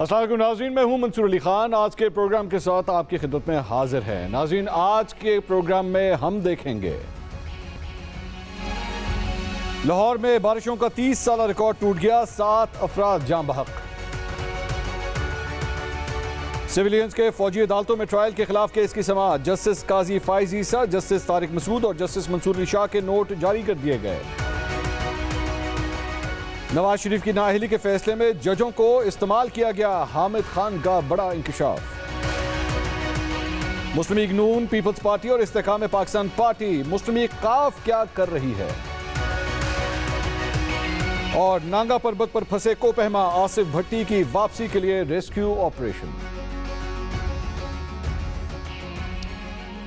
अस्सलाम वालेकुम नाज़रीन, मैं हूं मंसूर अली खान। आज के प्रोग्राम के साथ आपकी खिदमत में हाजिर है। नाज़रीन, आज के प्रोग्राम में हम देखेंगे लाहौर में बारिशों का 30 साल रिकॉर्ड टूट गया, 7 अफराद जान बहक। सिविलियंस के फौजी अदालतों में ट्रायल के खिलाफ केस की समाअत। जस्टिस काजी फाइज ईसा, जस्टिस तारिक मसूद और जस्टिस मंसूर अली शाह के नोट जारी कर दिए गए। नवाज शरीफ की नाअहली के फैसले में जजों को इस्तेमाल किया गया, हामिद खान का बड़ा इंकशाफ। मुस्लिम लीग नून, पीपल्स पार्टी और इस्तेकाम पाकिस्तान पार्टी, मुस्लिम लीग काफ क्या कर रही है। और नांगा पर्वत पर फंसे कोपहमा आसिफ भट्टी की वापसी के लिए रेस्क्यू ऑपरेशन।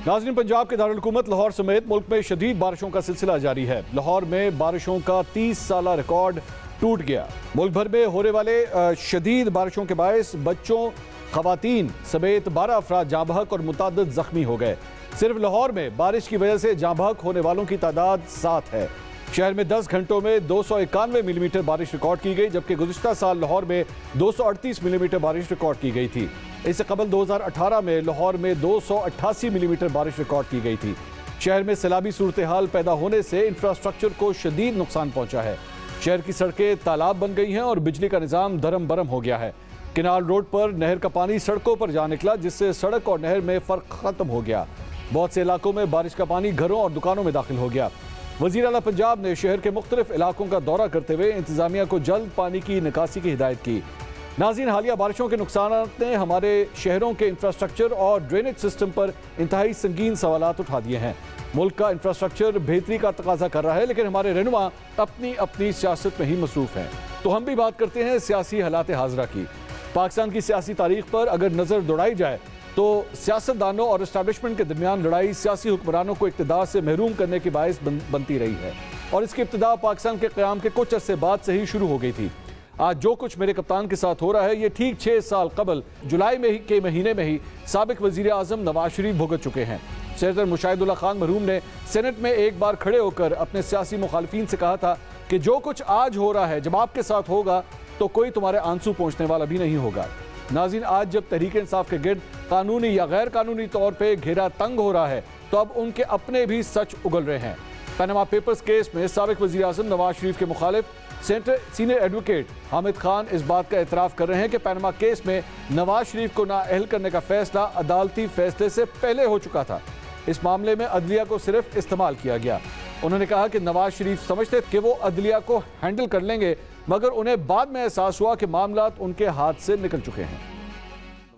नाज़रीन, पंजाब के दारुल हुकूमत लाहौर समेत मुल्क में शदीद बारिशों का सिलसिला जारी है। लाहौर में बारिशों का 30 साल रिकॉर्ड टूट गया। मुल्क भर में होने वाले शदीद बारिशों के बायस बच्चों, खवातीन समेत 12 अफराद जाँ बहक और मुतअद्दिद जख्मी हो गए। सिर्फ लाहौर में बारिश की वजह से जाँ बहक होने वालों की तादाद 7 है। शहर में 10 घंटों में 291 मिलीमीटर बारिश रिकॉर्ड की गई, जबकि गुज़िश्ता साल लाहौर में 238 मिलीमीटर बारिश रिकॉर्ड की गई थी। इससे कबल 2018 में लाहौर में 288 मिलीमीटर बारिश रिकॉर्ड की गई थी। शहर में सैलाबी सूरत हाल पैदा होने से इंफ्रास्ट्रक्चर को शदीद नुकसान पहुंचा है। शहर की सड़कें तालाब बन गई हैं और बिजली का निज़ाम धरम बरम हो गया है। किनाल रोड पर नहर का पानी सड़कों पर जा निकला, जिससे सड़क और नहर में फ़र्क ख़त्म हो गया। बहुत से इलाकों में बारिश का पानी घरों और दुकानों में दाखिल हो गया। वज़ीर आला पंजाब ने शहर के मुख्तलिफ इलाकों का दौरा करते हुए इंतज़ामिया को जल्द पानी की निकासी की हिदायत की। नाज़रीन, हालिया बारिशों के नुकसान ने हमारे शहरों के इंफ्रास्ट्रक्चर और ड्रेनेज सिस्टम पर इंतहाई संगीन सवालात उठा दिए हैं। मुल्क का इंफ्रास्ट्रक्चर बेहतरी का तकाजा कर रहा है, लेकिन हमारे रहनुमा अपनी अपनी सियासत में ही मसरूफ़ हैं। तो हम भी बात करते हैं सियासी हालात हाज़रा की। पाकिस्तान की सियासी तारीख पर अगर नज़र दौड़ाई जाए तो सियासतदानों और इस्टेब्लिशमेंट के दरमियान लड़ाई सियासी हुक्मरानों को इक़्तिदार से महरूम करने की बायस बनती रही है, और इसकी इब्तिदा पाकिस्तान के क़याम के कुछ अरसे बाद से ही शुरू हो गई थी। आज जो कुछ मेरे कप्तान के साथ हो रहा है, ये ठीक 6 साल कबल जुलाई के महीने में ही साबिक वज़ीर आज़म नवाज शरीफ भुगत चुके हैं। सैयद मुशाहिदुल्लाह खान मरहूम ने सेनेट में एक बार खड़े होकर अपने सियासी मुखालिफिन से कहा था कि जो कुछ आज हो रहा है, जब आपके साथ होगा तो कोई तुम्हारे आंसू पहुँचने वाला भी नहीं होगा। नाज़रीन, आज जब तहरीक इंसाफ के गिर्द कानूनी या गैर कानूनी तौर पर घेरा तंग हो रहा है, तो अब उनके अपने भी सच उगल रहे हैं। पनामा पेपर्स केस में साबिक वज़ीर आज़म नवाज शरीफ के मुखालिफ सीनियर एडवोकेट हामिद खान इस बात का एतराफ़ कर रहे हैं कि पनामा केस में नवाज शरीफ को नाअहल करने का फैसला अदालती फैसले से पहले हो चुका था। इस मामले में अदलिया को सिर्फ इस्तेमाल किया गया। उन्होंने कहा कि नवाज शरीफ समझते कि वो अदलिया को हैंडल कर लेंगे, मगर उन्हें बाद में एहसास हुआ कि मामला उनके हाथ से निकल चुके हैं।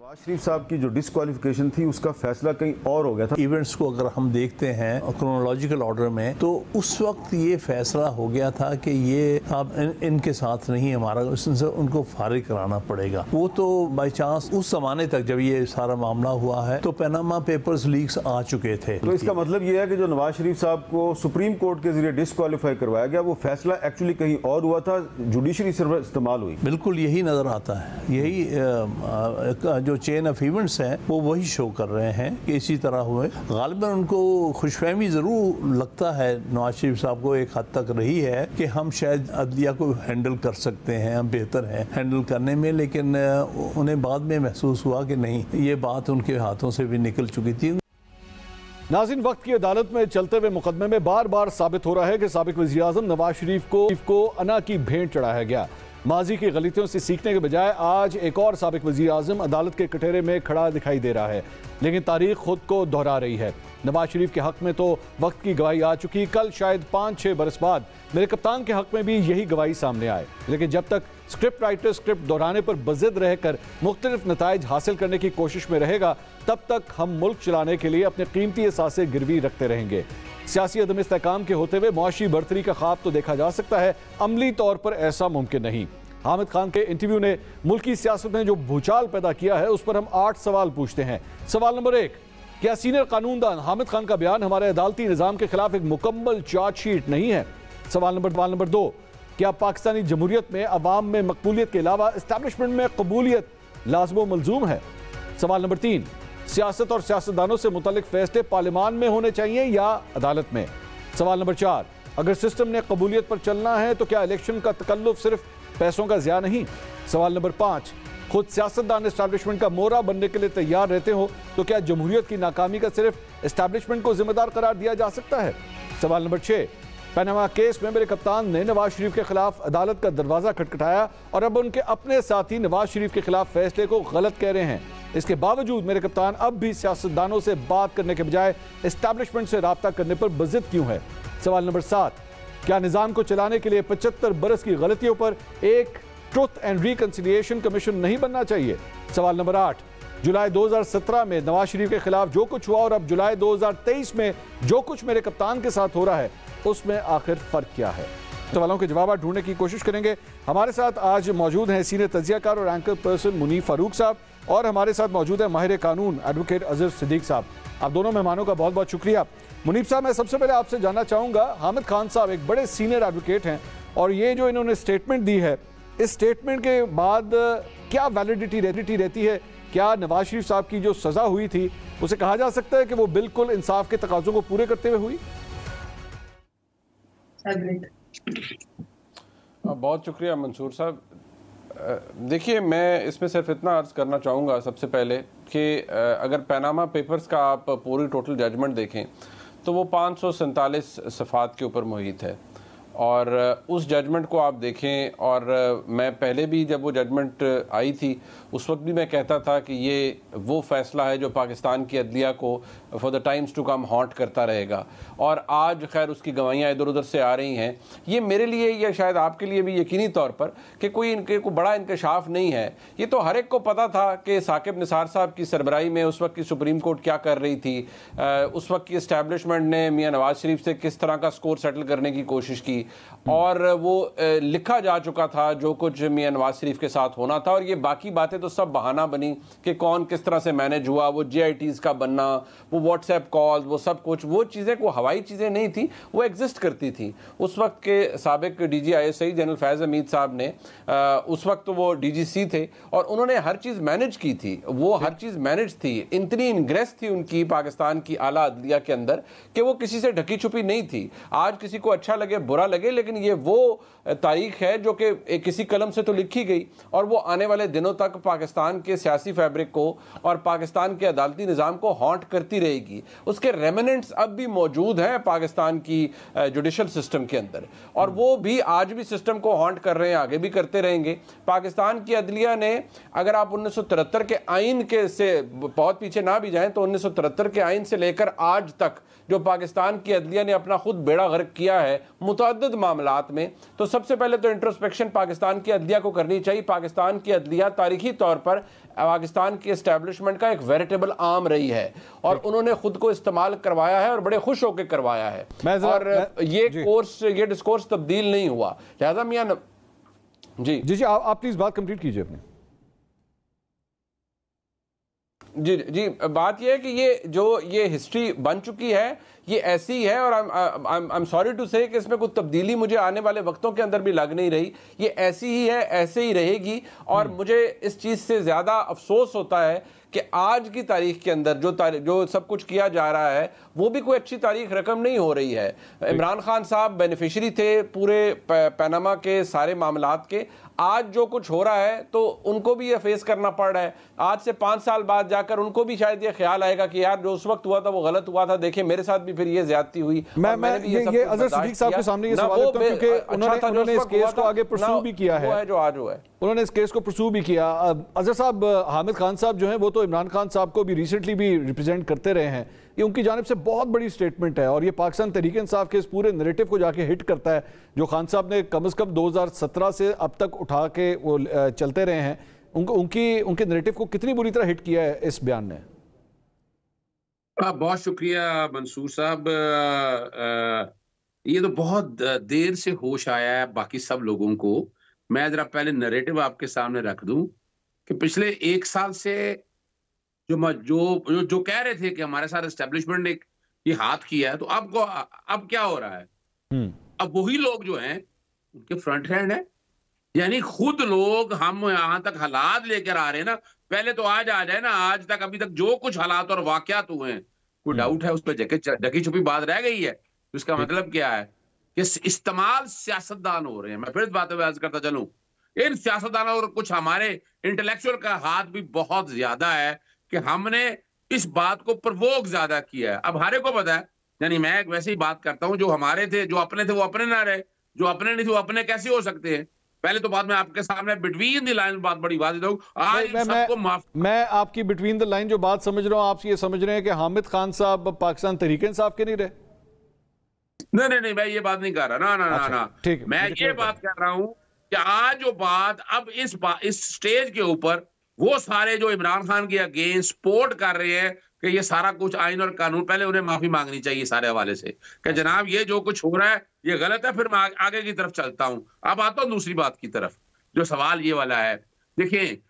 नवाज शरीफ साहब की जो डिस्क्वालिफिकेशन थी, उसका फैसला कहीं और हो गया था। इवेंट्स को अगर हम देखते हैं क्रोनोलॉजिकल ऑर्डर में, तो उस वक्त ये फैसला हो गया था कि ये अब इनके साथ नहीं हमारा, उससे उनको फारिग कराना पड़ेगा। वो तो बाई चांस उस जमाने तक जब ये सारा मामला हुआ है तो पनामा पेपर्स लीक्स आ चुके थे। तो इसका मतलब ये है कि जो नवाज शरीफ साहब को सुप्रीम कोर्ट के जरिए डिस्क्वालीफाई करवाया गया, वो फैसला एक्चुअली कहीं और हुआ था, जुडिशरी सिर्फ इस्तेमाल हुई। बिल्कुल यही नजर आता है। यही जो चेन ऑफ इवेंट्स हैं वो वही शो कर रहे हैं कि इसी तरह हुए। गालिबन उनको खुशफहमी ज़रूर लगता है नवाज शरीफ साहब को एक हद तक रही है कि हम शायद अदलिया को हैंडल कर सकते हैं, हम बेहतर हैं हैंडल करने में, लेकिन उन्हें बाद में महसूस हुआ कि नहीं, ये बात उनके हाथों से भी निकल चुकी थी। नाज़रीन, वक्त की अदालत में चलते हुए मुकदमे में बार बार साबित हो रहा है कि साबिक वज़ीर आज़म नवाज शरीफ को अना की भेंट चढ़ाया गया। माजी की गलतियों से सीखने के बजाय आज एक और साबिक वज़ीर आज़म अदालत के कटहरे में खड़ा दिखाई दे रहा है, लेकिन तारीख खुद को दोहरा रही है। नवाज शरीफ के हक़ में तो वक्त की गवाही आ चुकी, कल शायद 5-6 बरस बाद मेरे कप्तान के हक़ में भी यही गवाही सामने आए, लेकिन जब तक स्क्रिप्ट राइटर स्क्रिप्ट दोहराने पर बज़िद रहकर मुख्तलिफ नताइज हासिल करने की कोशिश में रहेगा, तब तक हम मुल्क चलाने के लिए अपने कीमती असासे गिरवी रखते रहेंगे। सियासी अदम इस्तेहकाम के होते हुए मुआशी बढ़तरी का ख्वाब तो देखा जा सकता है, अमली तौर पर ऐसा मुमकिन नहीं। हामिद खान के इंटरव्यू ने मुल्की सियासत में जो भूचाल पैदा किया है, उस पर हम 8 सवाल पूछते हैं। सवाल नंबर 1, क्या सीनियर कानूनदान हामिद खान का बयान हमारे अदालती निज़ाम के खिलाफ एक मुकम्मल चार्जशीट नहीं है? सवाल नंबर 2, क्या पाकिस्तानी जमहूरियत में अवाम में मकबूलियत के अलावा इस्टेब्लिशमेंट में कबूलियत लाज़िम मलजूम है? सवाल नंबर 3, सियासत और सियासतदानों से मुतल्लिक फैसले पार्लियामान में होने चाहिए या अदालत में? सवाल नंबर 4, अगर सिस्टम ने कबूलियत पर चलना है तो क्या इलेक्शन का तकल्लुफ सिर्फ पैसों का ज़िया नहीं? सवाल नंबर 5, खुद सियासतदान एस्टैब्लिशमेंट का मोहरा बनने के लिए तैयार रहते हो तो क्या जमहूरियत की नाकामी का सिर्फ एस्टैब्लिशमेंट को जिम्मेदार करार दिया जा सकता है? सवाल नंबर 6, पनामा केस में मेरे कप्तान ने नवाज शरीफ के खिलाफ अदालत का दरवाजा खटखटाया और अब उनके अपने साथी नवाज शरीफ के खिलाफ फैसले को गलत कह रहे हैं। इसके बावजूद मेरे कप्तान अब भी सियासतदानों से बात करने के बजाय एस्टैब्लिशमेंट से राब्ता करने पर बजिद क्यों है? सवाल नंबर 7, क्या निजाम को चलाने के लिए 75 बरस की गलतियों पर एक ट्रुथ एंड रिकंसिलिएशन कमीशन नहीं बनना चाहिए? सवाल नंबर 8, जुलाई 2017 में नवाज शरीफ के खिलाफ जो कुछ हुआ और अब जुलाई 2023 में जो कुछ मेरे कप्तान के साथ हो रहा है उसमें आखिर फर्क क्या है? सवालों के जवाब ढूंढने की कोशिश करेंगे। हमारे साथ आज मौजूद हैं सीनियर तज्जियाकार और एंकर पर्सन मुनीफ फारूक साहब और हमारे साथ मौजूद है माहिर कानून एडवोकेट अजहर सिद्दीक साहब। आप दोनों मेहमानों का बहुत बहुत शुक्रिया। मुनीफ साहब, मैं सबसे पहले आपसे जानना चाहूँगा, हामिद खान साहब एक बड़े सीनियर एडवोकेट हैं और ये जो इन्होंने स्टेटमेंट दी है, इस स्टेटमेंट के बाद क्या वैलिडिटी रहती है? क्या नवाज शरीफ साहब की जो सज़ा हुई थी उसे कहा जा सकता है कि वो बिल्कुल इंसाफ के तकाज़ों को पूरे करते हुए हुई? बहुत शुक्रिया मंसूर साहब। देखिए, मैं इसमें सिर्फ इतना अर्ज करना चाहूँगा सबसे पहले कि अगर पनामा पेपर्स का आप पूरी टोटल जजमेंट देखें तो वो 547 सफ़ात के ऊपर मुहित है और उस जजमेंट को आप देखें। और मैं पहले भी जब वो जजमेंट आई थी उस वक्त भी मैं कहता था कि ये वो फैसला है जो पाकिस्तान की अदलिया को for the times to come haunt करता रहेगा। और आज खैर उसकी गवाहियाँ इधर उधर से आ रही हैं। ये मेरे लिए या शायद आपके लिए भी यकीनी तौर पर कि कोई इनके को बड़ा इंकशाफ नहीं है। ये तो हर एक को पता था कि साकिब निसार साहब की सरबराही में उस वक्त की सुप्रीम कोर्ट क्या कर रही थी। उस वक्त की इस्टेब्लिशमेंट ने मियाँ नवाज शरीफ से किस तरह का स्कोर सेटल करने की कोशिश की और वो लिखा जा चुका था जो कुछ मियां नवाज शरीफ के साथ होना था। और ये बाकी बातें तो सब बहाना बनी कि कौन किस तरह से मैनेज हुआ, वो JITs का बनना, वो व्हाट्सएप कॉल्स, वो सब कुछ, वो चीज़ें को हवाई चीज़ें नहीं थी, वो एग्जिस्ट करती थी। उस वक्त के साबिक DG ISI जनरल फैज़ हमीद साहब ने उस वक्त तो वो DGC थे और उन्होंने हर चीज़ मैनेज की थी। वो हर चीज़ मैनेज थी, इतनी इंग्रेस थी उनकी पाकिस्तान की आला अदलिया के अंदर कि वो किसी से ढकी छुपी नहीं थी। आज किसी को अच्छा लगे बुरा लगे, लेकिन ये वो तारीख है जो कि किसी कलम से तो लिखी गई और वो आने वाले दिनों तक पाकिस्तान के सियासी फैब्रिक को और पाकिस्तान के अदालती निज़ाम को हॉन्ट करती रहेगी। उसके रेमिनेंट्स अब भी मौजूद हैं पाकिस्तान की जुडिशल सिस्टम के अंदर और वो भी आज भी सिस्टम को हॉन्ट कर रहे हैं, आगे भी करते रहेंगे। पाकिस्तान की अदलिया ने, अगर आप 1973 के आइन के से बहुत पीछे ना भी जाएं तो 1973 के आइन से लेकर आज तक जो पाकिस्तान की अदलिया ने अपना खुद बेड़ा गर्क किया है मुतअद्दिद मामलात में, तो सबसे पहले तो इंट्रोस्पेक्शन पाकिस्तान की अदलिया को करनी चाहिए। पाकिस्तान की अदलिया तारीखी तौर पर पाकिस्तान की एस्टैब्लिशमेंट का एक वेरिटेबल आर्म रही है और उन्होंने खुद को इस्तेमाल करवाया है और बड़े खुश होकर करवाया है और ये डिस्कोर्स तब्दील नहीं हुआ। लिहाजा मियां जी आप प्लीज बात कंप्लीट कीजिए अपनी। जी बात यह है कि ये हिस्ट्री बन चुकी है, ये ऐसी ही है और आई एम सॉरी टू से कि इसमें कुछ तब्दीली मुझे आने वाले वक्तों के अंदर भी लग नहीं रही। ये ऐसी ही है, ऐसे ही रहेगी और मुझे इस चीज़ से ज़्यादा अफसोस होता है कि आज की तारीख के अंदर जो सब कुछ किया जा रहा है वो भी कोई अच्छी तारीख रकम नहीं हो रही है। इमरान खान साहब बेनिफिशरी थे पूरे पनामा के सारे मामलात के। आज जो कुछ हो रहा है तो उनको भी ये फेस करना पड़ रहा है। आज से 5 साल बाद जाकर उनको भी शायद ये ख्याल आएगा कि यार जो उस वक्त हुआ था वो गलत हुआ था, देखिए मेरे साथ भी फिर ये ज्यादती हुई। ये अजहर सिद्दीक साहब के सामने ये सवाल रखता हूं क्योंकि उन्होंने इस केस को आगे परस्यू भी किया है जो आज हुआ है, उन्होंने इस केस को परस्यू भी किया। अजहर साहब, हामिद खान साहब जो हैं वो तो इमरान खान साहब को भी रिसेंटली भी रिप्रेजेंट करते रहे हैं। ये उनकी जानिब से बहुत बड़ी स्टेटमेंट है और ये पाकिस्तान तहरीक इंसाफ के इस पूरे नैरेटिव को जाके हिट करता है जो खान साहब ने कम से कम 2017 से अब तक उठा के वो चलते रहे हैं। उनके नैरेटिव को कितनी बुरी तरह हिट किया है इस बयान ने? बहुत शुक्रिया मंसूर साहब। ये तो बहुत देर से होश आया है बाकी सब लोगों को। मैं जरा पहले नैरेटिव आपके सामने रख दूं कि पिछले 1 साल से जो कह रहे थे कि हमारे साथ एस्टेब्लिशमेंट ने ये हाथ किया है, तो अब क्या हो रहा है? अब वही लोग जो हैं उनके फ्रंट हैंड है, यानी खुद लोग हम यहां तक हालात लेकर आ रहे हैं ना। पहले तो आज आ जाए ना, आज तक अभी तक जो कुछ हालात और वाकयात हुए हैं, कोई डाउट है उस पर ढकी छुपी बात रह गई है? तो इसका मतलब क्या है कि इस्तेमाल सियासतदान हो रहे हैं। मैं फिर इस बात पे अर्ज करता चलूं इन सियासतदानों और कुछ हमारे इंटेलेक्चुअल का हाथ भी बहुत ज्यादा है कि हमने इस बात को प्रवोक ज्यादा किया है। अब हरे को पता है, यानी मैं वैसे ही बात करता हूं, जो हमारे थे, जो अपने थे वो अपने ना रहे, जो अपने नहीं थे वो अपने कैसे हो सकते हैं। पहले तो बात मैं आपके सामने बिटवीन द लाइन बात बड़ी बात दूं, आज सबको माफ। मैं आपकी बिटवीन द लाइन जो बात समझ रहा हूं, आप ये समझ रहे हैं कि हामिद खान साहब पाकिस्तान तहरीक इंसाफ के नहीं रहे? नहीं, मैं ये बात नहीं कर रहा, ना, ठीक है, मैं ये बात कर रहा हूं कि आज जो बात अब इस स्टेज के ऊपर वो सारे जो इमरान खान के अगेंस्ट सपोर्ट कर रहे हैं कि ये सारा कुछ आइन और कानून, पहले उन्हें माफी मांगनी चाहिए सारे हवाले से कि जनाब ये जो कुछ हो रहा है ये गलत है, फिर मैं आगे की तरफ चलता हूं। अब आता हूं दूसरी बात की तरफ, जो सवाल ये वाला है। देखिए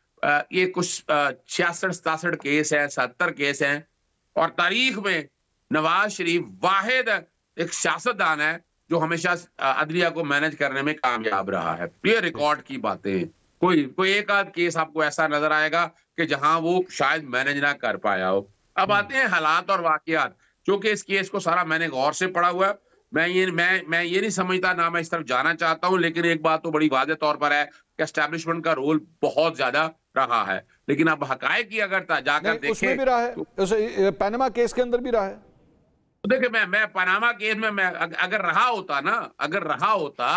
ये कुछ 66-67 केस है, 70 केस हैं, और तारीख में नवाज शरीफ वाहिद एक सियासतदान है जो हमेशा अदलिया को मैनेज करने में कामयाब रहा है। ये रिकॉर्ड की बातें, कोई एक आध केस आपको ऐसा नजर आएगा कि जहां वो शायद मैनेज ना कर पाया हो। अब आते हैं हालात और वाकयात, क्योंकि इस केस को सारा मैंने गौर से पढ़ा हुआ है। मैं ये नहीं समझता, ना मैं इस तरफ जाना चाहता हूं, लेकिन एक बात तो बड़ी वाज़ेह तौर पर है कि एस्टैब्लिशमेंट का रोल बहुत ज्यादा रहा है। लेकिन अब हकायक की अगर जाकर देखें, उसमें भी रहा है, पनामा केस के अंदर भी रहा है। तो देखिए मैं पनामा केस में मैं अगर रहा होता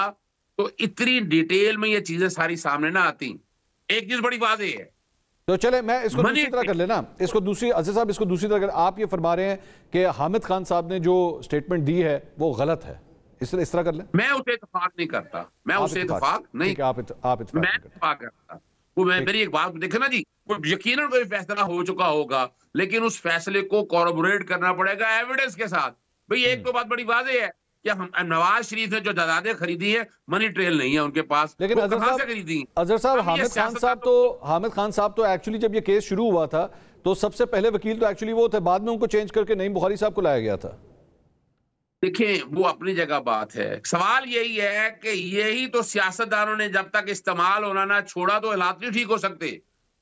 तो इतनी डिटेल में ये चीजें सारी सामने ना आती। एक चीज बड़ी वाज़ेह है, तो चले मैं इसको दूसरी तरह कर लेना, इसको दूसरी, अज़ीज़ साहब इसको दूसरी तरह कर, आप ये फरमा रहे हैं कि हामिद खान साहब ने जो स्टेटमेंट दी है वो गलत है, इस तरह कर लें। मैं उसे इत्तेफाक नहीं करता, मैं उसे इत्तेफाक नहीं, मैं इत्तेफाक करता। वो मेरी एक बात देखे ना जी, यकीनन कोई फैसला हो चुका होगा, लेकिन उस फैसले को कॉरबोरेट करना पड़ेगा एविडेंस के साथ। भाई एक तो बात बड़ी वाज़ेह है कि हम नवाज शरीफ ने जो जायदादें खरीदी है, मनी ट्रेल नहीं है उनके पास, लेकिन अजहर साहब हामिद खान साहब तो एक्चुअली जब ये केस शुरू हुआ था तो सबसे पहले वकील तो एक्चुअली वो थे, बाद में उनको चेंज करके नईम बुखारी साहब को लाया गया था। देखिए वो अपनी जगह बात है, सवाल यही है कि यही तो सियासतदानों ने जब तक इस्तेमाल होना ना छोड़ा तो हालात नहीं ठीक हो सकते।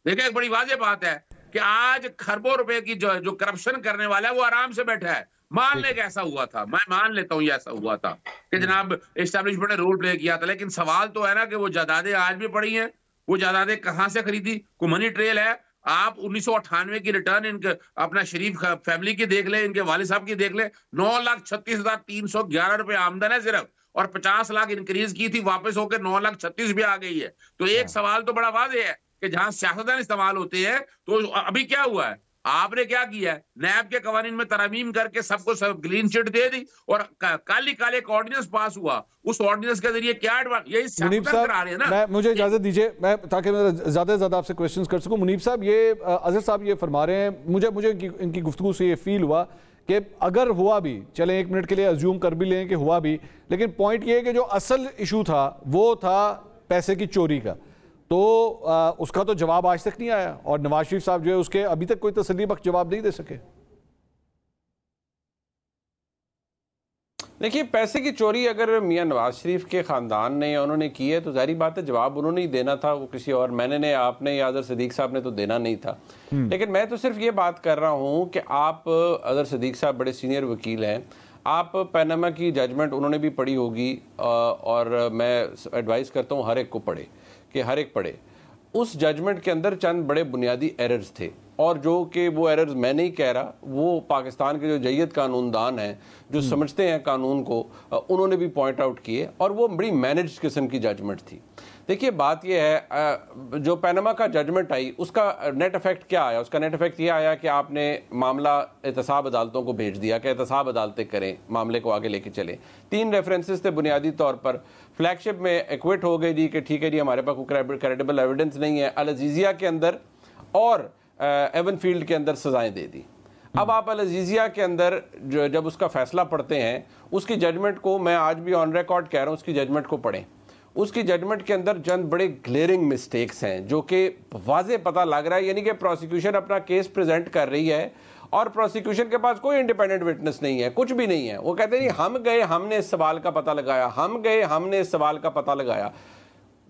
देखिए एक बड़ी वाज़ेह बात है कि आज खरबों रुपए की जो करप्शन करने वाला है वो आराम से बैठा है। मान ले ऐसा हुआ था, मैं मान लेता हूं ये ऐसा हुआ था कि जनाब एस्टैब्लिशमेंट ने रोल प्ले किया था, लेकिन सवाल तो है ना कि वो जायदादें आज भी पड़ी हैं, वो जायदादें कहां से खरीदी, कोई मनी ट्रेल है। आप 1998 की रिटर्न इनके अपना शरीफ फैमिली की देख ले, इनके वालिद साहब की देख ले, 9,36,311 रुपए आमदन है सिर्फ, और 50 लाख इंक्रीज की थी, वापस होकर 9,36,000 भी आ गई है। तो एक सवाल तो बड़ा वाज़ेह है कि जहां सियासतदान इस्तेमाल होते हैं, तो अभी क्या हुआ है, आपने क्या किया है, नैब के कवानीन में तरमीम करके सबको सब क्लीन चिट दे दी, और काली काले एक ऑर्डिनेंस पास हुआ, उस ऑर्डिनेंस के जरिए क्या यही सियासत करा रहे हैं ना। मुझे इजाजत दीजिए, मैं ताकि मैं ज्यादा से ज्यादा आपसे क्वेश्चंस कर सकूं। मुनीब साहब, ये अजहर साहब ये फरमा रहे हैं, मुझे इनकी गुफ्तगू से ये फील हुआ कि अगर हुआ भी, चले एक मिनट के लिए अज्यूम कर भी लें कि हुआ भी, लेकिन पॉइंट ये है कि जो असल इशू था वो था पैसे की चोरी का, तो उसका तो जवाब आज तक नहीं आया, और नवाज शरीफ साहब जो है उसके अभी तक कोई तसल्ली बख्श जवाब नहीं दे सके। देखिए, पैसे की चोरी अगर मियां नवाज शरीफ के ख़ानदान ने या उन्होंने की है तो जाहिर बात है जवाब उन्होंने ही देना था, वो किसी और, मैंने ने, आपने या अजहर सिद्दीक साहब ने तो देना नहीं था। लेकिन मैं तो सिर्फ ये बात कर रहा हूँ कि आप, अजहर सिद्दीक साहब बड़े सीनियर वकील हैं, आप पनामा की जजमेंट उन्होंने भी पढ़ी होगी, और मैं एडवाइस करता हूँ हर एक को पढ़े, कि हर एक पढ़े। उस जजमेंट के अंदर चंद बड़े बुनियादी एरर्स थे, और जो कि वो एरर्स मैं नहीं कह रहा, वो पाकिस्तान के जो जय्यद कानूनदान हैं, जो समझते हैं कानून को, उन्होंने भी पॉइंट आउट किए, और वो बड़ी मैनेज्ड किस्म की जजमेंट थी। देखिए बात ये है, जो पनामा का जजमेंट आई उसका नेट इफेक्ट क्या आया, उसका नेट इफेक्ट ये आया कि आपने मामला एहतसाब अदालतों को भेज दिया कि एहतसाब अदालतें करें, मामले को आगे लेके चलें। 3 रेफरेंसेस थे बुनियादी तौर पर। फ्लैगशिप में एक्विट हो गई जी कि ठीक है जी, हमारे पास कोई क्रेडिबल एविडेंस नहीं है। अल अजीजिया के अंदर और एवन फील्ड के अंदर सजाएं दे दी। अब आप अल अजीजिया के अंदर जब उसका फैसला पढ़ते हैं, उसकी जजमेंट को, मैं आज भी ऑन रिकॉर्ड कह रहा हूँ, उसकी जजमेंट को पढ़ें। उसकी जजमेंट के अंदर चंद बड़े ग्लेयरिंग मिस्टेक्स हैं जो कि वाज़े पता लग रहा है, यानी कि प्रोसिक्यूशन अपना केस प्रेजेंट कर रही है और प्रोसिक्यूशन के पास कोई इंडिपेंडेंट विटनेस नहीं है, कुछ भी नहीं है। वो कहते हैं हम गए, हमने इस सवाल का पता लगाया, हम गए, हमने इस सवाल का पता लगाया।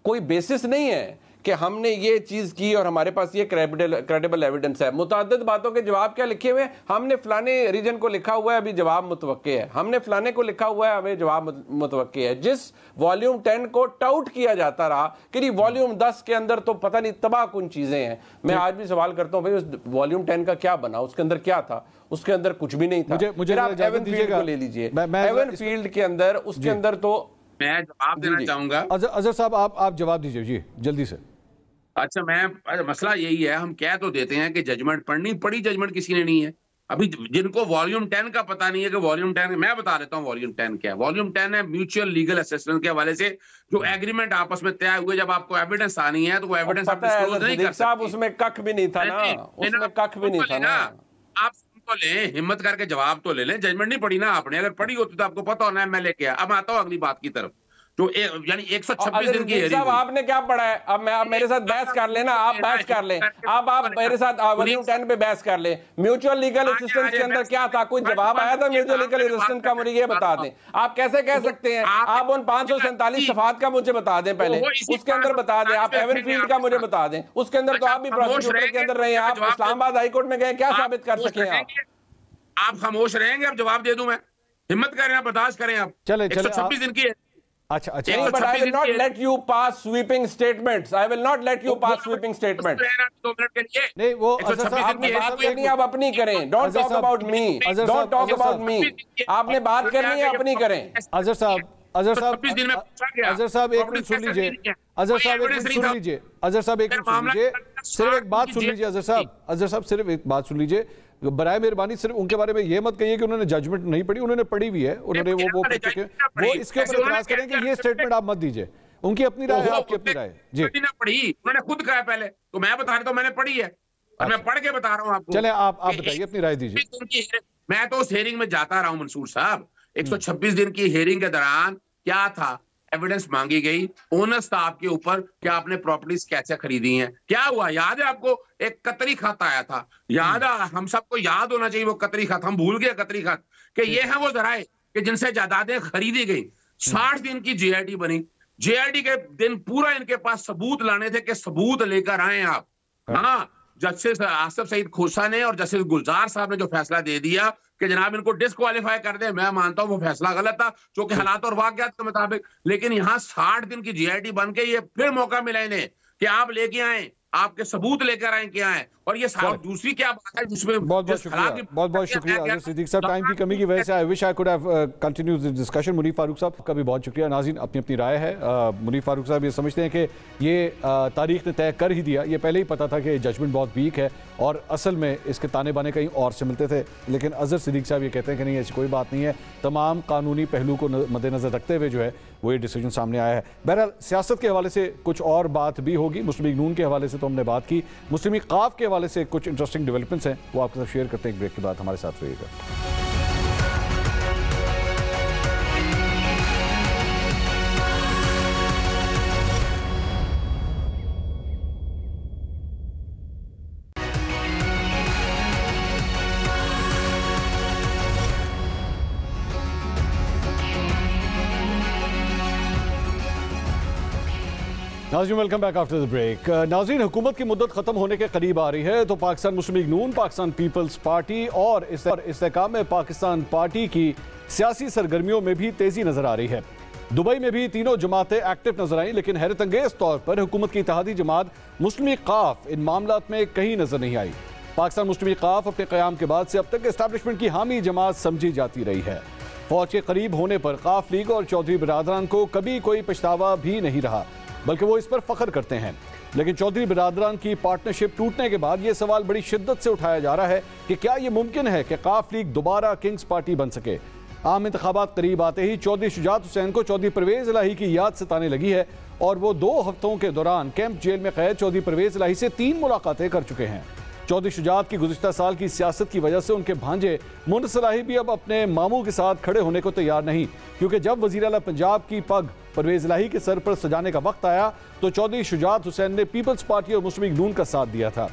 कोई बेसिस नहीं है कि हमने ये चीज़ की और हमारे पास ये क्रेडिबल एविडेंस है। मुतअद्दिद बातों के जवाब क्या लिखे हुए हैं, हमने फलाने रीजन को लिखा हुआ है अभी जवाब मुतवक्के है, हमने फलाने को लिखा हुआ है अभी जवाब मुतवक्के है। जिस वॉल्यूम 10 को टाउट किया जाता रहा कि वॉल्यूम 10 के अंदर तो पता नहीं तबाह कुन चीज़ें हैं। मैं आज भी सवाल करता हूँ भाई उस वॉल्यूम 10 का क्या बना, उसके अंदर क्या था? उसके अंदर कुछ भी नहीं था। मुझे आप एवन फील्ड को ले लीजिए, एवन फील्ड के अंदर उसके अंदर तो मैं जवाब देना चाहूंगा। अजहर साहब आप जवाब दीजिए जी जल्दी से। अच्छा, मसला यही है, हम कह तो देते हैं कि जजमेंट पढ़नी पड़ी, जजमेंट किसी ने नहीं है। अभी जिनको वॉल्यूम 10 का पता नहीं है कि वॉल्यूम 10, मैं बता देता हूँ वॉल्यूम 10 क्या है। वॉल्यूम 10 है म्यूचुअल लीगल असिस्टेंस के हवाले से जो एग्रीमेंट आपस में तय हुए, जब आपको एविडेंस आनी है तो वो एविडेंस आप डिस्क्लोज नहीं कर सकते। उसमें कख भी नहीं था ना, उसमें कख भी नहीं था ना। आप तो लें, हिम्मत करके जवाब तो ले लें। जजमेंट नहीं पढ़ी ना आपने, अगर पढ़ी होती तो आपको पता होना है। मैं लेके आया। अब आता हूँ अगली बात की तरफ। तो यानी 126 दिन की साहब आपने क्या पढ़ा है? अब मैं मेरे साथ बहस कर लेना, आप बहस कर लें। अब आप मेरे साथ वॉल्यूम 10 पे बहस कर लें। म्यूचुअल लीगल असिस्टेंस के अंदर क्या था? कोई जवाब आया था म्यूचुअल लीगल असिस्टेंस का? मुझे ये बता दें। आप कैसे कह सकते हैं? आप उन 547 सफात का मुझे बता दें पहले, उसके अंदर बता दें। आप एवन फील्ड का मुझे बता दें, उसके अंदर तो आप भी प्रोसिक्यूटर के अंदर रहे, आप इस्लामाबाद हाईकोर्ट में गए, क्या साबित कर सके आप? खामोश रहेंगे? अब जवाब दे दूं मैं? हिम्मत करें आप, बर्दाश्त करें आप। चले 126 दिन की। अच्छा, but I will not let you pass sweeping statements. I will not let you pass sweeping statements. नहीं, वो आपने बात करनी है, आप अपनी करें। Don't talk about me. Don't talk about me. आपने बात करनी है, अपनी करें। अजहर साहब एक मिनट सुन लीजिए। अजहर साहब एक मिनट सुन लीजिए। सिर्फ एक बात सुन लीजिए। अजहर साहब सिर्फ एक बात सुन लीजिए, बराए मेहरबानी। सिर्फ उनके बारे में ये मत कहिए कि उन्होंने जजमेंट नहीं पढ़ी, उन्होंने पढ़ी भी है, उन्होंने वो पढ़ चुके हैं। वो इसके ऊपर इतराज करें कि ये स्टेटमेंट आप मत दीजिए। उनकी अपनी राय है, आपकी अपनी राय जी। पढ़ी उन्होंने खुद कहा पहले, तो मैं बता रहा हूं मैंने पढ़ी है और मैं पढ़ के बता रहा हूं आपको। चले आप बताइए, अपनी राय दीजिए। मैं तो उस हेयरिंग में जाता रहा हूं मंसूर साहब। 126 दिन की हेयरिंग के दौरान क्या था? एविडेंस मांगी गई ओनर्स था आपके ऊपर कि आपने प्रॉपर्टीज कैसे खरीदी हैं। क्या हुआ याद है आपको? एक कतरी खत आया था, याद है? हम सबको याद होना चाहिए वो कतरी खत। हम भूल गए कतरी खत कि ये है वो जराए कि जिनसे जायदादें खरीदी गई। 60 दिन की जेआईटी बनी। जेआईटी के दिन पूरा इनके पास सबूत लाने थे कि सबूत लेकर आए आप। हाँ, जस्टिस आसिफ सईद खोसा ने और जस्टिस गुलजार साहब ने जो फैसला दे दिया कि जनाब इनको डिस्क्वालीफाई कर दे, मैं मानता हूं वो फैसला गलत था क्योंकि हालात और वाकयात के मुताबिक। लेकिन यहां 60 दिन की जीआईटी बन के ये फिर मौका मिला इन्हें कि आप लेके आए, आपके सबूत लेकर आए क्या है। और ये साहब दूसरी क्या बात है जिसमें बहुत बहुत शुक्रिया अजहर सिद्दीकी साहब। टाइम की कमी की वजह से I wish I could have continued this discussion. Munif Farooq साहब का भी बहुत शुक्रिया। नाज़रीन अपनी अपनी राय है। मुनीफ फारूक साहब ये समझते हैं कि ये तारीख ने तय कर ही दिया, ये पहले ही पता था कि जजमेंट बहुत वीक है और असल में इसके ताने बाने कहीं और से मिलते थे। लेकिन अजहर सिद्दीकी साहब ये कहते हैं कि नहीं, ऐसी कोई बात नहीं है। तमाम कानूनी पहलू को मद्देनजर रखते हुए जो है वो ये डिसीजन सामने आया है। बहरहाल सियासत के हवाले से कुछ और बात भी होगी। मुस्लिम लीग नून के हवाले से तो हमने बात की, मुस्लिम लीग काफ के हवाले से कुछ इंटरेस्टिंग डेवलपमेंट्स हैं, वो आपके साथ शेयर करते हैं। एक ब्रेक के बाद हमारे साथ रहिएगा। नाज़रीन welcome back after the break. नाज़रीन हुकूमत की मुद्दत ख़त्म होने के करीब आ रही है तो पाकिस्तान मुस्लिम लीग नून, पाकिस्तान पीपल्स पार्टी और इस्तेकाम में पाकिस्तान पार्टी की सियासी सरगर्मियों में भी तेज़ी नज़र आ रही है। दुबई में भी तीनों जमातें एक्टिव नजर आईं, लेकिन हैरत अंगेज तौर पर हुकूमत की इत्तेहादी जमात मुस्लिम लीग काफ इन मामलात में कहीं नजर नहीं आई। पाकिस्तान मुस्लिम लीग काफ अपने क़याम के बाद से अब तक एस्टैब्लिशमेंट की हामी जमात समझी जाती रही है। फौज के करीब होने पर काफ लीग और चौधरी बिरादरान को कभी कोई पछतावा भी नहीं रहा, बल्कि वो इस पर फख्र करते हैं। लेकिन चौधरी बिरादरान की पार्टनरशिप टूटने के बाद ये सवाल बड़ी शिद्दत से उठाया जा रहा है कि क्या ये मुमकिन है कि काफ लीग दोबारा किंग्स पार्टी बन सके। आम इंतखाबात करीब आते ही चौधरी शुजात हुसैन को चौधरी परवेज इलाही की याद सताने लगी है और वो 2 हफ्तों के दौरान कैंप जेल में कैद चौधरी परवेज इलाही से 3 मुलाकातें कर चुके हैं। चौधरी शुजात की गुज़िश्ता साल की सियासत की वजह से उनके भांजे मुनस इलाही भी अब अपने मामू के साथ खड़े होने को तैयार नहीं, क्योंकि जब वज़ीर आला पंजाब की पग परवेज इलाही के सर पर सजाने का वक्त आया तो चौधरी शुजात हुसैन ने पीपल्स पार्टी और मुस्लिम लीग नून का साथ दिया था।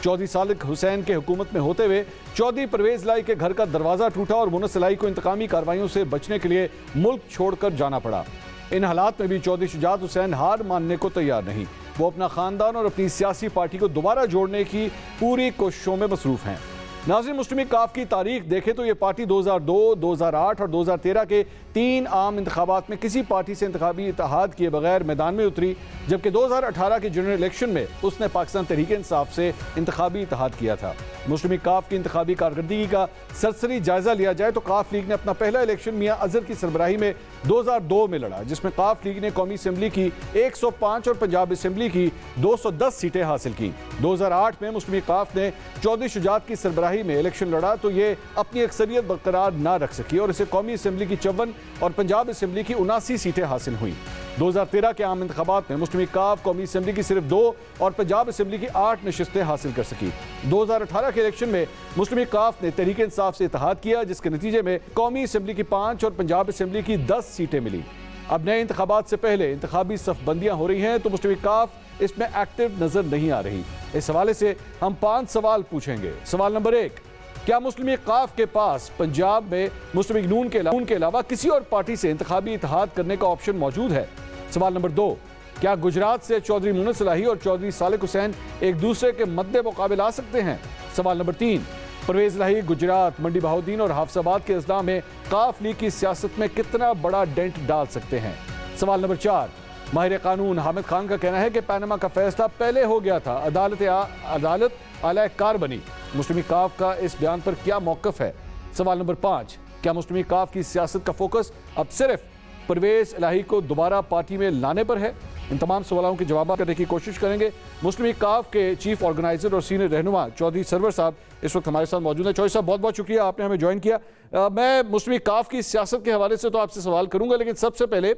चौधरी सालिक हुसैन के हुकूमत में होते हुए चौधरी परवेज इलाही के घर का दरवाज़ा टूटा और मुनस इलाही को इंतकामी कार्रवाइयों से बचने के लिए मुल्क छोड़कर जाना पड़ा। इन हालात में भी चौधरी शुजात हुसैन हार मानने को तैयार नहीं। वो अपना ख़ानदान और अपनी सियासी पार्टी को दोबारा जोड़ने की पूरी कोशिशों में मसरूफ़ हैं। नाज़रीन, मुस्लिम लीग काफ की तारीख देखें तो ये पार्टी 2002, 2008 और 2013 के 3 आम इंतखाबात में किसी पार्टी से इंतखाबी इत्तेहाद किए बगैर मैदान में उतरी, जबकि 2018 के जनरल इलेक्शन में उसने पाकिस्तान तहरीक इंसाफ से इंतखाबी इत्तेहाद किया था। मुस्लिम लीग काफ की इंतखाबी कारकर्दगी का सरसरी जायजा लिया जाए तो काफ लीग ने अपना पहला इलेक्शन मियां अजहर की सरबराही में 2002 में लड़ा, जिसमें काफ लीग ने कौमी असम्बली की 105 और पंजाब असम्बली की 210 सीटें हासिल की। 2008 में मुस्लिम लीग काफ ने चौधरी शुजात की सरबराही में इलेक्शन लड़ा तो ये अपनी अक्सरियत बरकरार ना रख सकी और इसे कौमी असम्बली की 54 और पंजाब असम्बली की 79 सीटें हासिल हुई। 2013 के आम इंतखाबात में मुस्लिम लीग काफ कौमी असम्बली की सिर्फ 2 और पंजाब असम्बली की 8 नशिस्तें हासिल कर सकी। 2018 के इलेक्शन में मुस्लिम लीग काफ ने तहरीक इंसाफ से इत्तेहाद किया, जिसके नतीजे में कौमी असम्बली की 5 और पंजाब असम्बली की 10 सीटें मिली। अब नए इंतखाबात से पहले इंतखाबी सफबंदियां हो रही हैं तो मुस्लिम लीग काफ इसमें एक्टिव नजर नहीं आ रही। इस हवाले से हम 5 सवाल पूछेंगे। सवाल नंबर 1, क्या मुस्लिम लीग काफ के पास पंजाब में मुस्लिम लीग नून के अलावा किसी और पार्टी से इंतखाबी इत्तेहाद करने का ऑप्शन मौजूद है? सवाल नंबर 2, क्या गुजरात से चौधरी मुनस इलाही और चौधरी सालिक हुसैन एक दूसरे के मद्दे मुकाबिल आ सकते हैं? सवाल नंबर 3, परवेज इलाही गुजरात, मंडी बहाउद्दीन और हाफसाबाद के अजला में काफ लीग की सियासत में कितना बड़ा डेंट डाल सकते हैं? सवाल नंबर 4, माहिर कानून हामिद खान का कहना है कि पैनामा का फैसला पहले हो गया था, अदालत आला कार बनी। मुस्लिम लीग काफ का इस बयान पर क्या मौक़िफ़ है? सवाल नंबर 5, क्या मुस्लिम लीग काफ की सियासत का फोकस अब सिर्फ परवेज इलाही को दोबारा पार्टी में लाने पर है? इन तमाम सवालों के जवाब करने की कोशिश करेंगे। मुस्लिम लीग काफ के चीफ ऑर्गेनाइजर और सीनियर रहनुमा चौधरी सरवर साहब इस वक्त हमारे साथ मौजूद हैं। चौधरी साहब, बहुत बहुत शुक्रिया, आपने हमें ज्वाइन किया। मैं मुस्लिम लीग काफ की सियासत के हवाले से तो आपसे सवाल करूंगा, लेकिन सबसे पहले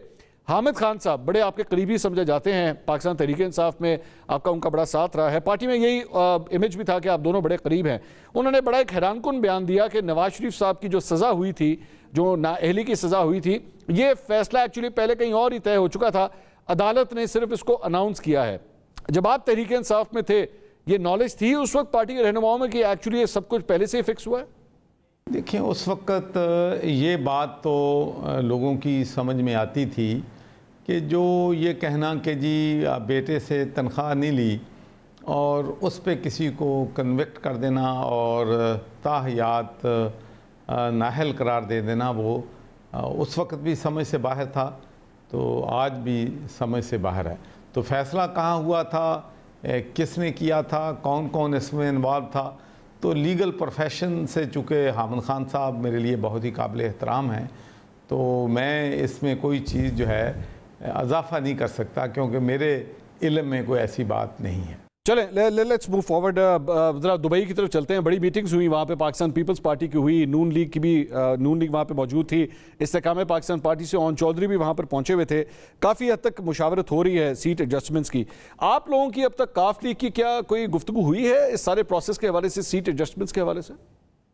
हामिद खान साहब बड़े आपके करीबी समझे जाते हैं, पाकिस्तान तहरीक इंसाफ में आपका उनका बड़ा साथ रहा है, पार्टी में यही इमेज भी था कि आप दोनों बड़े करीब हैं। उन्होंने बड़ा एक हैरानकुन बयान दिया कि नवाज शरीफ साहब की जो सज़ा हुई थी, जो नाअहली की सज़ा हुई थी, ये फैसला एक्चुअली पहले कहीं और ही तय हो चुका था, अदालत ने सिर्फ इसको अनाउंस किया है। जब आप तहरीक इंसाफ में थे, ये नॉलेज थी उस वक्त पार्टी के रहनुमाओं में कि एक्चुअली ये सब कुछ पहले से ही फिक्स हुआ है? देखिए, उस वक्त ये बात तो लोगों की समझ में आती थी कि जो ये कहना कि जी बेटे से तनख्वाह नहीं ली और उस पे किसी को कन्विक्ट कर देना और ताहयात नाहल करार दे देना, वो उस वक्त भी समझ से बाहर था, तो आज भी समझ से बाहर है। तो फैसला कहाँ हुआ था, किसने किया था, कौन कौन इसमें इन्वॉल्व था, तो लीगल प्रोफेशन से चूँकि हामिद खान साहब मेरे लिए बहुत ही काबिल एहतराम हैं, तो मैं इसमें कोई चीज़ जो है इजाफा नहीं कर सकता, क्योंकि मेरे इल्म में कोई ऐसी बात नहीं है। चलें, लेट्स मूव फॉरवर्ड। ज़रा दुबई की तरफ चलते हैं। बड़ी मीटिंग्स हुई वहाँ पे, पाकिस्तान पीपल्स पार्टी की हुई, नून लीग की भी, नून लीग वहाँ पे मौजूद थी, इस्तेकाम पाकिस्तान पार्टी से ओन चौधरी भी वहाँ पर पहुँचे हुए थे। काफ़ी हद तक मुशावरत हो रही है सीट एडजस्टमेंट्स की। आप लोगों की अब तक काफ लीग की क्या कोई गुफ्तगू हुई है इस सारे प्रोसेस के हवाले से, सीट एडजस्टमेंट्स के हवाले से?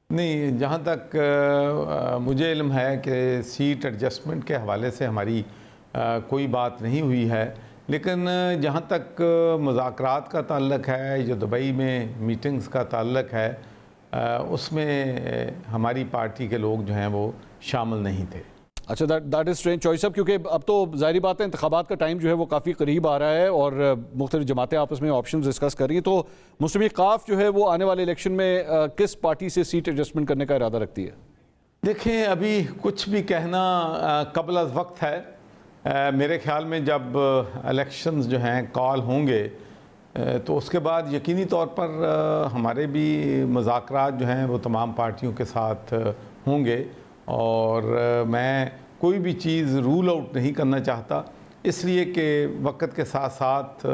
नहीं, जहाँ तक मुझे इल्म है कि सीट एडजस्टमेंट के हवाले से हमारी कोई बात नहीं हुई है, लेकिन जहाँ तक मुज़ाकरात का ताल्लुक़ है, जो दुबई में मीटिंग्स का ताल्लुक़ है, उसमें हमारी पार्टी के लोग जो हैं वो शामिल नहीं थे। अच्छा, दैट इज़ स्ट्रेंज चॉइस साहब, क्योंकि अब तो ज़ाहिर बात है इंतखाबात का टाइम जो है वो काफ़ी करीब आ रहा है और मुख्तलिफ जमातें आपस में ऑप्शन डिस्कस कर रही हैं, तो मुस्लिम लीग काफ जो है वो आने वाले इलेक्शन में किस पार्टी से सीट एडजस्टमेंट करने का इरादा रखती है? देखें, अभी कुछ भी कहना कबल अज़ वक्त है। मेरे ख्याल में जब इलेक्शंस जो हैं कॉल होंगे तो उसके बाद यकीनी तौर पर हमारे भी मुज़ाकरात जो हैं वो तमाम पार्टियों के साथ होंगे और मैं कोई भी चीज़ रूल आउट नहीं करना चाहता, इसलिए कि वक्त के साथ साथ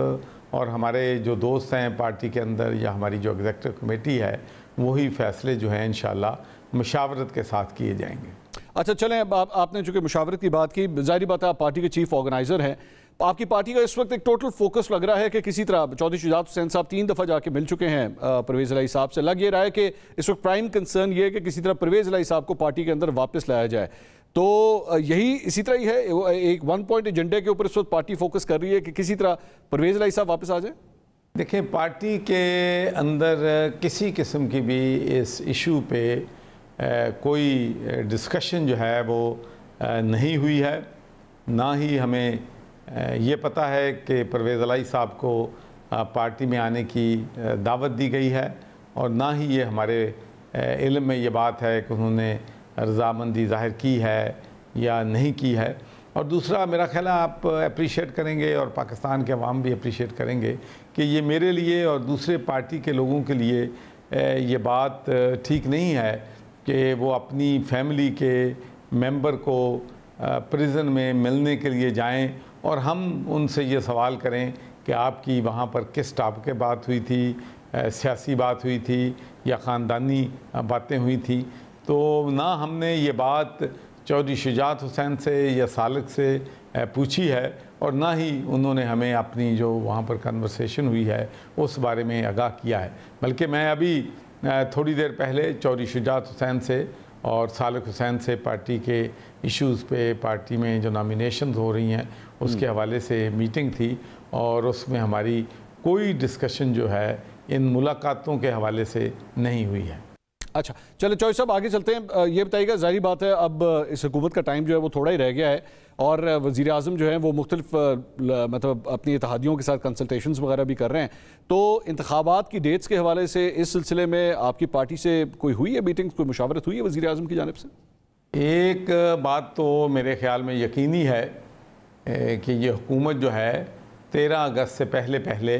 और हमारे जो दोस्त हैं पार्टी के अंदर या हमारी जो एग्जीक्यूटिव कमेटी है, वही फ़ैसले जो हैं इंशाअल्लाह मुशावरत के साथ किए जाएंगे। अच्छा, चलें, अब आपने चूँकि मुशावरत की बात की, ज़ाहिर बात है आप पार्टी के चीफ ऑर्गेनाइज़र हैं, आपकी पार्टी का इस वक्त एक टोटल फोकस लग रहा है कि किसी तरह चौधरी शुजात हुसैन साहब 3 दफ़ा जाके मिल चुके हैं परवेज़ इलाही साहब से। लग ये रहा है कि इस वक्त प्राइम कंसर्न ये है कि किसी तरह परवेज़ इलाही साहब को पार्टी के अंदर वापस लाया जाए। तो यही इसी तरह ही है, एक 1 पॉइंट एजेंडे के ऊपर इस वक्त पार्टी फोकस कर रही है कि किसी तरह परवेज़ इलाही साहब वापस आ जाए। देखिए, पार्टी के अंदर किसी किस्म की भी इस इशू पे कोई डिस्कशन जो है वो नहीं हुई है, ना ही हमें ये पता है कि परवेज़ इलाही साहब को पार्टी में आने की दावत दी गई है, और ना ही ये हमारे इल्म में ये बात है कि उन्होंने रज़ामंदी ज़ाहिर की है या नहीं की है। और दूसरा, मेरा ख्याल है आप अप्रिशिएट करेंगे और पाकिस्तान के अवाम भी अप्रिशिएट करेंगे कि ये मेरे लिए और दूसरे पार्टी के लोगों के लिए ये बात ठीक नहीं है कि वो अपनी फैमिली के मेंबर को प्रिजन में मिलने के लिए जाएं और हम उनसे ये सवाल करें कि आपकी वहाँ पर किस टॉपिक पे बात हुई थी, सियासी बात हुई थी या ख़ानदानी बातें हुई थी। तो ना हमने ये बात चौधरी शुजात हुसैन से या सालिक से पूछी है, और ना ही उन्होंने हमें अपनी जो वहाँ पर कन्वर्सेशन हुई है उस बारे में आगाह किया है। बल्कि मैं अभी थोड़ी देर पहले चौधरी शुजात हुसैन से और सालिक हुसैन से पार्टी के इश्यूज़ पे, पार्टी में जो नॉमिनेशन हो रही हैं उसके हवाले से मीटिंग थी, और उसमें हमारी कोई डिस्कशन जो है इन मुलाकातों के हवाले से नहीं हुई है। अच्छा, चलो चौधरी साहब आगे चलते हैं। ये बताइएगा, जाहिर बात है अब इस हुकूमत का टाइम जो है वो थोड़ा ही रह गया है, और वज़ीर आज़म जो है वो मुख्तलिफ मतलब अपनी इत्तेहादियों के साथ कंसल्टेशंस वगैरह भी कर रहे हैं। तो इंतखाबात की डेट्स के हवाले से इस सिलसिले में आपकी पार्टी से कोई हुई है मीटिंग, कोई मुशावरत हुई है वज़ीर आज़म की जानिब से? एक बात तो मेरे ख्याल में यकीनी है कि ये हुकूमत जो है 13 अगस्त से पहले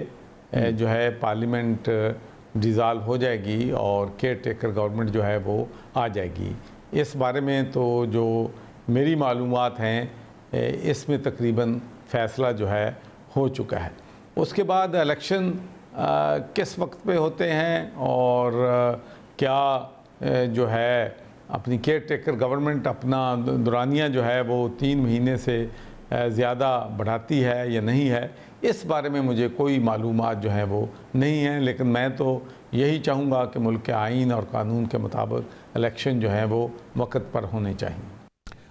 जो है पार्लियामेंट डिज़ाल्व हो जाएगी और केयर टेकर गवर्नमेंट जो है वो आ जाएगी। इस बारे में तो जो मेरी मालूमात हैं इसमें तकरीबन फ़ैसला जो है हो चुका है। उसके बाद इलेक्शन किस वक्त पे होते हैं और क्या जो है अपनी केयर टेकर गवर्नमेंट अपना दुरानिया जो है वो 3 महीने से ज़्यादा बढ़ाती है या नहीं है, इस बारे में मुझे कोई मालूमात जो है वो नहीं है। लेकिन मैं तो यही चाहूँगा कि मुल्क के आइन और कानून के मुताबिक इलेक्शन जो है वो वक्त पर होने चाहिए।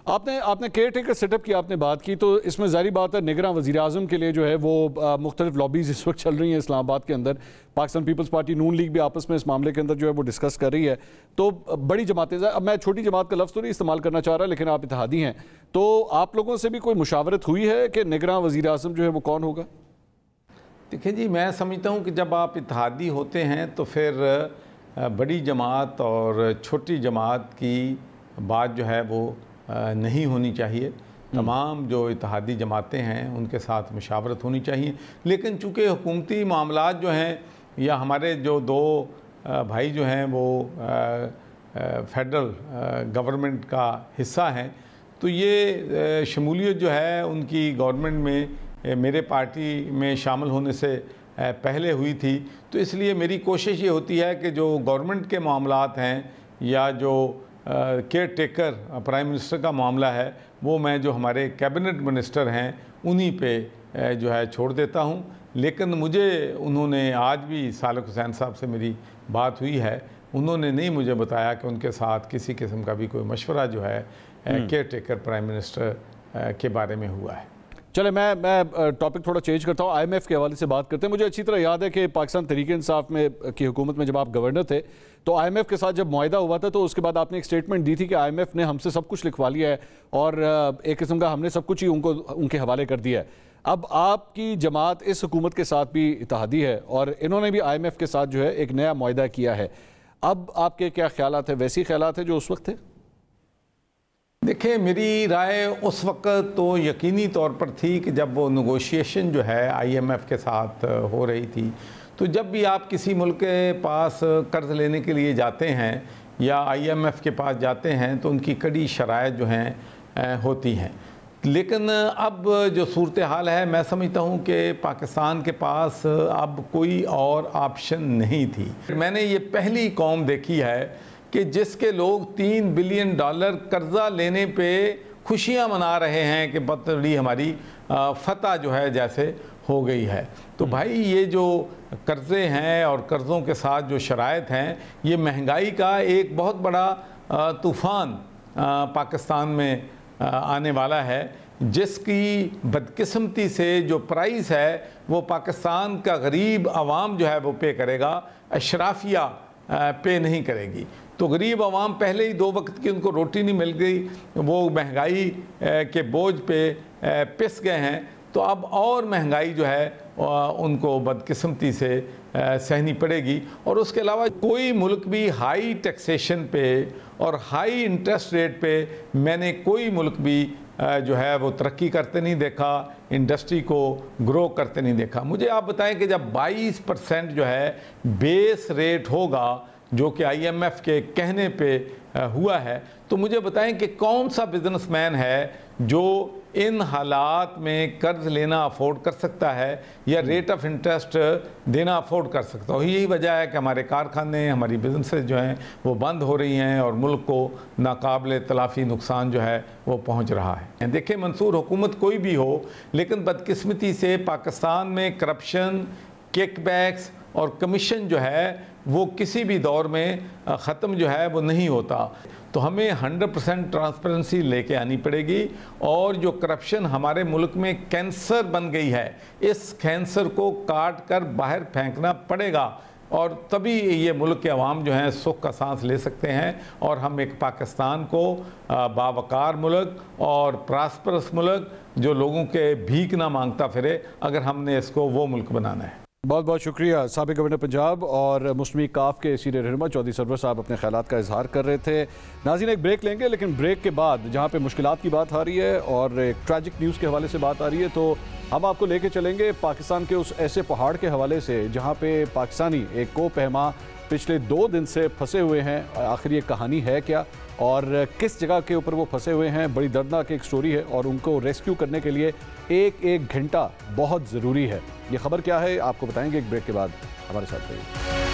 आपने केयर टेकर सेटअप की आपने बात की, तो इसमें जारी बात है निगरान वज़ीर आज़म के लिए जो है वो मुख्तलिफ लॉबीज़ इस वक्त चल रही हैं इस्लामाबाद के अंदर। पाकिस्तान पीपल्स पार्टी, नून लीग भी आपस में इस मामले के अंदर जो है वो डिस्कस कर रही है। तो बड़ी जमातें, अब मैं छोटी जमात का लफ्ज़ तो नहीं इस्तेमाल करना चाह रहा, लेकिन आप इत्तेहादी हैं, तो आप लोगों से भी कोई मुशावरत हुई है कि निगरान वज़ीर आज़म जो है वो कौन होगा? देखिए जी, मैं समझता हूँ कि जब आप इत्तेहादी होते हैं तो फिर बड़ी जमात और छोटी जमात की बात जो है वो नहीं होनी चाहिए। तमाम जो इत्तेहादी जमातें हैं उनके साथ मुशावरत होनी चाहिए। लेकिन चूँकि हुकूमती मामलात जो हैं या हमारे जो 2 भाई जो हैं वो फेडरल गवर्नमेंट का हिस्सा हैं, तो ये शमूलियत जो है उनकी गवर्नमेंट में मेरे पार्टी में शामिल होने से पहले हुई थी। तो इसलिए मेरी कोशिश ये होती है कि जो गवर्नमेंट के मामलात हैं या जो केयर टेकर प्राइम मिनिस्टर का मामला है वो मैं जो हमारे कैबिनेट मिनिस्टर हैं उन्हीं पे जो है छोड़ देता हूं। लेकिन मुझे उन्होंने आज भी सालिक हुसैन साहब से मेरी बात हुई है, उन्होंने नहीं मुझे बताया कि उनके साथ किसी किस्म का भी कोई मशवरा जो है केयर टेकर प्राइम मिनिस्टर के बारे में हुआ है। चले मैं टॉपिक थोड़ा चेंज करता हूँ, IMF के हवाले से बात करते हैं। मुझे अच्छी तरह याद है कि पाकिस्तान तहरीक इंसाफ में की हुकूमत में जब आप गवर्नर थे तो IMF के साथ जब मुआहिदा हुआ था तो उसके बाद आपने एक स्टेटमेंट दी थी कि IMF ने हमसे सब कुछ लिखवा लिया है और एक किस्म का हमने सब कुछ ही उनके हवाले कर दिया है। अब आपकी जमात इस हुकूमत के साथ भी इत्तेहादी है और इन्होंने भी IMF के साथ जो है एक नया मुआहिदा किया है। अब आपके क्या ख्यालात हैं? वैसे ही ख्यालात हैं जो उस वक्त थे? देखिए, मेरी राय उस वक्त तो यकीनी तौर पर थी कि जब वो नेगोशिएशन जो है IMF के साथ हो रही थी, तो जब भी आप किसी मुल्क के पास कर्ज लेने के लिए जाते हैं या IMF के पास जाते हैं तो उनकी कड़ी शराइत जो हैं होती हैं। लेकिन अब जो सूरत हाल है, मैं समझता हूँ कि पाकिस्तान के पास अब कोई और ऑप्शन नहीं थी। मैंने ये पहली कौम देखी है कि जिसके लोग $3 बिलियन कर्जा लेने पे खुशियां मना रहे हैं कि बड़ी हमारी फतह जो है जैसे हो गई है। तो भाई ये जो कर्ज़े हैं और कर्ज़ों के साथ जो शराइत हैं, ये महंगाई का एक बहुत बड़ा तूफ़ान पाकिस्तान में आने वाला है, जिसकी बदकिस्मती से जो प्राइस है वो पाकिस्तान का गरीब आवाम जो है वो पे करेगा, अशराफिया पे नहीं करेगी। तो गरीब आवाम पहले ही 2 वक्त की उनको रोटी नहीं मिल गई, वो महंगाई के बोझ पे पिस गए हैं। तो अब और महंगाई जो है उनको बदकिस्मती से सहनी पड़ेगी। और उसके अलावा कोई मुल्क भी हाई टैक्सेशन पे और हाई इंटरेस्ट रेट पे मैंने कोई मुल्क भी जो है वो तरक्की करते नहीं देखा, इंडस्ट्री को ग्रो करते नहीं देखा। मुझे आप बताएं कि जब 22% जो है बेस रेट होगा, जो कि IMF के कहने पे हुआ है, तो मुझे बताएं कि कौन सा बिजनेसमैन है जो इन हालात में कर्ज लेना अफोर्ड कर सकता है या रेट ऑफ इंटरेस्ट देना अफोर्ड कर सकता हो। यही वजह है कि हमारे कारखाने, हमारी बिजनेसेस जो हैं वो बंद हो रही हैं और मुल्क को नाकाबिल तलाफ़ी नुकसान जो है वो पहुंच रहा है। देखिए, मंसूर हुकूमत कोई भी हो, लेकिन बदकिस्मती से पाकिस्तान में करप्शन, किकबैक्स और कमीशन जो है वो किसी भी दौर में ख़त्म जो है वो नहीं होता। तो हमें 100% ट्रांसपेरेंसी लेके आनी पड़ेगी और जो करप्शन हमारे मुल्क में कैंसर बन गई है, इस कैंसर को काट कर बाहर फेंकना पड़ेगा और तभी ये मुल्क के अवाम जो हैं सुख का सांस ले सकते हैं और हम एक पाकिस्तान को बावकार मुल्क और प्रॉस्परस मुल्क जो लोगों के भीख ना मांगता फिरे, अगर हमने इसको वो मुल्क बनाना है। बहुत बहुत शुक्रिया। साबिक गवर्नर पंजाब और मुस्लिम काफ के सीनियर रहनुमा चौधरी सरवर साहब अपने ख्यालात का इजहार कर रहे थे। नाज़रीन, एक ब्रेक लेंगे, लेकिन ब्रेक के बाद जहाँ पे मुश्किलात की बात आ रही है और एक ट्रैजिक न्यूज़ के हवाले से बात आ रही है, तो हम आपको लेके चलेंगे पाकिस्तान के उस ऐसे पहाड़ के हवाले से जहाँ पे पाकिस्तानी एक कोपहमा पिछले 2 दिन से फंसे हुए हैं। आखिर ये कहानी है क्या और किस जगह के ऊपर वो फंसे हुए हैं? बड़ी दर्दनाक एक स्टोरी है और उनको रेस्क्यू करने के लिए एक घंटा बहुत ज़रूरी है। ये खबर क्या है आपको बताएंगे एक ब्रेक के बाद। हमारे साथ रहिए।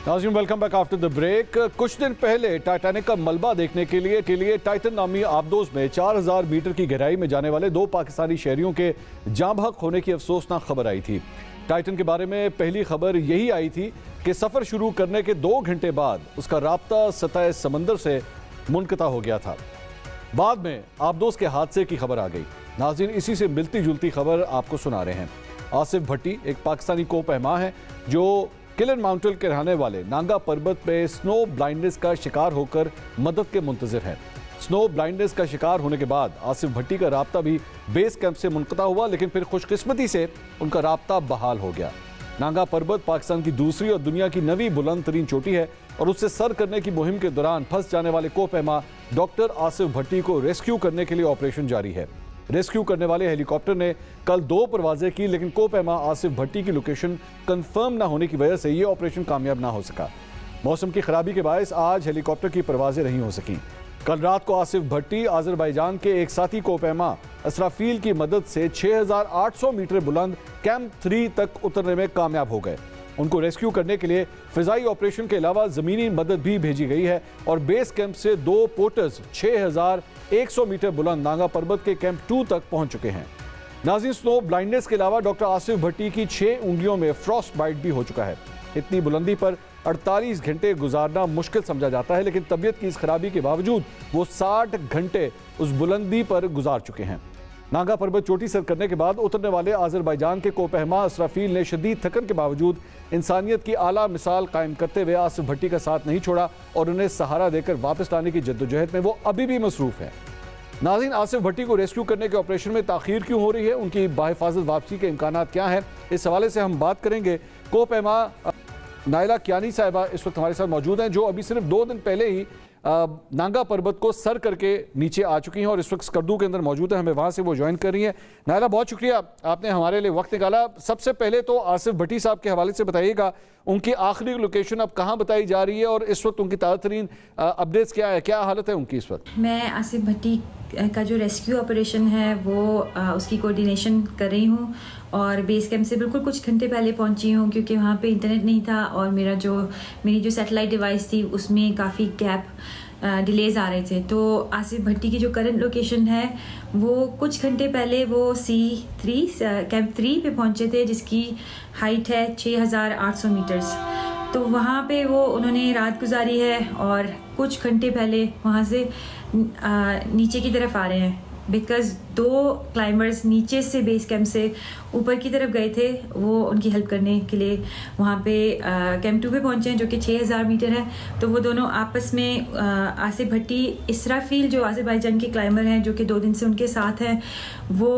नाज़रीन, welcome back after the break. कुछ दिन पहले टाइटैनिक का मलबा देखने के लिए टाइटन नामी आबदोज में 4000 मीटर की गहराई में जाने वाले 2 पाकिस्तानी शहरियों के जाँ बहक होने की अफसोसनाक खबर आई थी। टाइटन के बारे में पहली खबर यही आई थी कि सफ़र शुरू करने के 2 घंटे बाद उसका राब्ता सतह समंदर से मुनक़ता हो गया था। बाद में आबदोज के हादसे की खबर आ गई। नाज़रीन, इसी से मिलती जुलती खबर आपको सुना रहे हैं। आसिफ भट्टी एक पाकिस्तानी कोपहमा है जो किलन माउंटेन के रहने वाले नांगा पर्वत पे स्नो ब्लाइंडनेस का शिकार होकर मदद के मुंतज़िर है। स्नो ब्लाइंडनेस का शिकार होने के बाद आसिफ भट्टी का राब्ता भी बेस कैंप से मुनक़ता हुआ, लेकिन फिर खुशकिस्मती से उनका राब्ता बहाल हो गया। नांगा पर्वत पाकिस्तान की दूसरी और दुनिया की 9वीं बुलंद तरीन चोटी है और उससे सर करने की मुहिम के दौरान फंस जाने वाले कोपहमा डॉक्टर आसिफ भट्टी को रेस्क्यू करने के लिए ऑपरेशन जारी है। रेस्क्यू करने वाले हेलीकॉप्टर ने कल 2 परवाजें की, लेकिन कोपहमा आसिफ भट्टी की लोकेशन कंफर्म ना होने की वजह से ये ऑपरेशन कामयाब ना हो सका। मौसम की खराबी के बायस आज हेलीकॉप्टर की परवाजें नहीं हो सकी। कल रात को आसिफ भट्टी अजरबैजान के एक साथी कोपहमा असराफील की मदद से 6800 मीटर बुलंद कैंप 3 तक उतरने में कामयाब हो गए। उनको रेस्क्यू करने के लिए फिजाई ऑपरेशन के अलावा ज़मीनी मदद भी भेजी गई है और बेस कैंप से 2 पोर्टर्स 6100 मीटर बुलंद नांगा पर्वत के कैंप 2 तक पहुंच चुके हैं। नाज़रीन, स्नो ब्लाइंडनेस के अलावा डॉक्टर आसिफ भट्टी की 6 उंगलियों में फ्रॉस्ट बाइट भी हो चुका है। इतनी बुलंदी पर 48 घंटे गुजारना मुश्किल समझा जाता है, लेकिन तबीयत की इस खराबी के बावजूद वो 60 घंटे उस बुलंदी पर गुजार चुके हैं। नांगा पर्वत चोटी सर करने के बाद उतरने वाले अजरबैजान के कोपहमा असराफील ने शदीद थकन के बावजूद इंसानियत की आला मिसाल कायम करते हुए आसिफ भट्टी का साथ नहीं छोड़ा और उन्हें सहारा देकर वापस लाने की जद्दोजहद में वो अभी भी मसरूफ है। नाज़रीन, आसिफ भट्टी को रेस्क्यू करने के ऑपरेशन में ताखीर क्यों हो रही है, उनकी बाहिफाजत वापसी के इम्कानात क्या हैं, इस हवाले से हम बात करेंगे। कोपहमा नाइला कियानी साहिबा इस वक्त हमारे साथ मौजूद हैं, जो अभी सिर्फ 2 दिन पहले ही नांगा पर्वत को सर करके नीचे आ चुकी हैं और इस वक्त स्कर्दू के अंदर मौजूद है। हमें वहाँ से वो ज्वाइन कर रही हैं। नाइला, बहुत शुक्रिया, आपने हमारे लिए वक्त निकाला। सबसे पहले तो आसिफ भट्टी साहब के हवाले से बताइएगा, उनकी आखिरी लोकेशन अब कहाँ बताई जा रही है और इस वक्त उनकी ताज़ा तरीन अपडेट्स क्या है, क्या हालत है उनकी इस वक्त? मैं आसिफ भट्टी का जो रेस्क्यू ऑपरेशन है वो उसकी कोऑर्डिनेशन कर रही हूँ और बेस कैंप से बिल्कुल कुछ घंटे पहले पहुँची हूँ, क्योंकि वहाँ पे इंटरनेट नहीं था और मेरी जो सैटेलाइट डिवाइस थी उसमें काफ़ी गैप डिलेज आ रहे थे। तो आसिफ भट्टी की जो करंट लोकेशन है वो कुछ घंटे पहले वो C3 कैंप 3 पे पहुँचे थे, जिसकी हाइट है 6800 मीटर्स। तो वहाँ पे वो उन्होंने रात गुजारी है और कुछ घंटे पहले वहाँ से नीचे की तरफ आ रहे हैं, बिकॉज 2 क्लाइंबर्स नीचे से बेस कैंप से ऊपर की तरफ गए थे, वो उनकी हेल्प करने के लिए वहाँ पे कैंप 2 पे पहुँचे हैं जो कि 6000 मीटर है। तो वो दोनों आपस में आसिफ भट्टी, इसराफील जो आज़रबाईजान के क्लाइंबर हैं जो कि 2 दिन से उनके साथ हैं, वो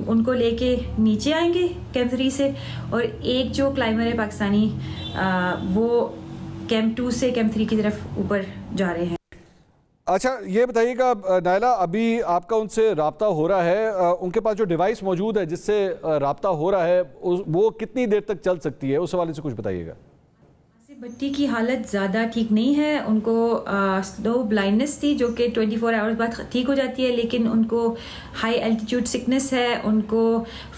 उनको लेके नीचे आएंगे कैंप 3 से, और एक जो क्लाइंबर है पाकिस्तानी वो कैंप 2 से कैंप 3 की तरफ ऊपर जा रहे हैं। अच्छा, ये बताइएगा नायला, अभी आपका उनसे राब्ता हो रहा है, उनके पास जो डिवाइस मौजूद है जिससे राब्ता हो रहा है वो कितनी देर तक चल सकती है, उस हवाले से कुछ बताइएगा। भट्टी की हालत ज़्यादा ठीक नहीं है, उनको स्लो ब्लाइंडनेस थी जो कि 24 आवर्स बाद ठीक हो जाती है, लेकिन उनको हाई एल्टीट्यूड सिकनेस है, उनको